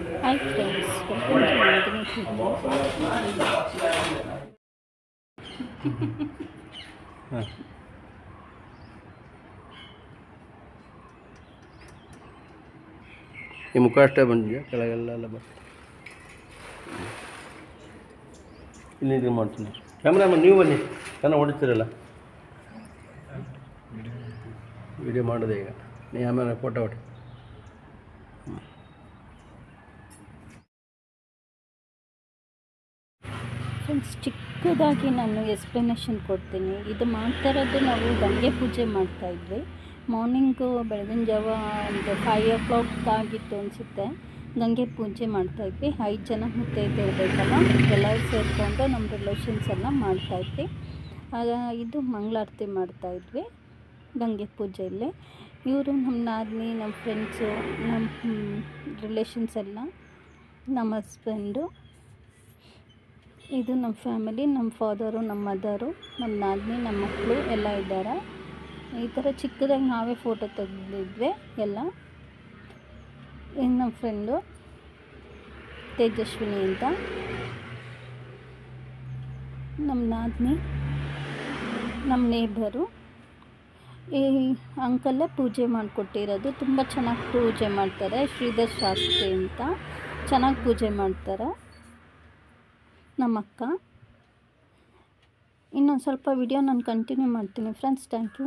Hi friends, welcome to Nandini ಹಾಂ ಈ ಮುಖ ಅಷ್ಟೇ ಬಂದಿದೆಯಾ ಕೆಳಗೆಲ್ಲ ಬರ್ತದೆ ಇಲ್ಲಿ ಇದು ಮಾಡ್ತೀನಿ ಕ್ಯಾಮ್ರಾಮನ್ ನೀವು ಬನ್ನಿ ಚೆನ್ನಾಗಿ ಹೊಡಿತೀರಲ್ಲ ವಿಡಿಯೋ ಮಾಡೋದೆ ಈಗ ನೀವು ಆಮೇಲೆ ಫೋಟೋ ಹೊಡಿ ಫ್ರೆಂಡ್ಸ್, ಚಿಕ್ಕದಾಗಿ ನಾನು ಎಕ್ಸ್ಪ್ಲನೇಷನ್ ಕೊಡ್ತೀನಿ. ಇದು ಮಾಡ್ತಾ ಇರೋದು ನಾವು ಗಂಗೆ ಪೂಜೆ ಮಾಡ್ತಾಯಿದ್ವಿ. ಮಾರ್ನಿಂಗು ಬೆಳಗಿನ ಜಾವ ಒಂದು 5 o'clock ಆಗಿತ್ತು ಅನಿಸುತ್ತೆ. ಗಂಗೆ ಪೂಜೆ ಮಾಡ್ತಾಯಿದ್ವಿ. 5 ಜನ ಮುತ್ತೈದೆ ಇರಬೇಕಲ್ಲ, ಎಲ್ಲರೂ ಸೇರಿಕೊಂಡು ನಮ್ಮ ರಿಲೇಷನ್ಸ್ ಎಲ್ಲ ಮಾಡ್ತಾಯಿದ್ವಿ. ಆಗ ಇದು ಮಂಗಳಾರತಿ ಮಾಡ್ತಾಯಿದ್ವಿ ಗಂಗೆ ಪೂಜೆಯಲ್ಲಿ. ಇವರು ನಮ್ಮ ನಾದಿನಿ, ನಮ್ಮ ಫ್ರೆಂಡ್ಸು, ನಮ್ಮ ರಿಲೇಷನ್ಸ್ ಎಲ್ಲ, ನಮ್ಮ ಹಸ್ಬೆಂಡು, ಇದು ನಮ್ಮ ಫ್ಯಾಮಿಲಿ, ನಮ್ಮ ಫಾದರು, ನಮ್ಮ ಮದರು, ನಮ್ಮ ನಾದಿನಿ, ನಮ್ಮ ಮಕ್ಕಳು ಎಲ್ಲ ಇದ್ದಾರೆ. ಈ ಥರ ಚಿಕ್ಕದಾಗಿ ನಾವೇ ಫೋಟೋ ತೆಗೆದಿದ್ವಿ ಎಲ್ಲ. ಇನ್ನು ನಮ್ಮ ಫ್ರೆಂಡು ತೇಜಸ್ವಿನಿ ಅಂತ, ನಮ್ಮ ನಾದಿನಿ, ನಮ್ಮ ನೇಬರು. ಈ ಅಂಕಲ್ಲೇ ಪೂಜೆ ಮಾಡಿಕೊಟ್ಟಿರೋದು. ತುಂಬ ಚೆನ್ನಾಗಿ ಪೂಜೆ ಮಾಡ್ತಾರೆ. ಶ್ರೀಧರ್ ಶಾಸ್ತ್ರಿ ಅಂತ ಚೆನ್ನಾಗಿ ಪೂಜೆ ಮಾಡ್ತಾರೆ ನಮ್ಮ ಅಕ್ಕ. ಇನ್ನೊಂದು ಸ್ವಲ್ಪ ವಿಡಿಯೋ ನಾನು ಕಂಟಿನ್ಯೂ ಮಾಡ್ತೀನಿ ಫ್ರೆಂಡ್ಸ್. Thank you.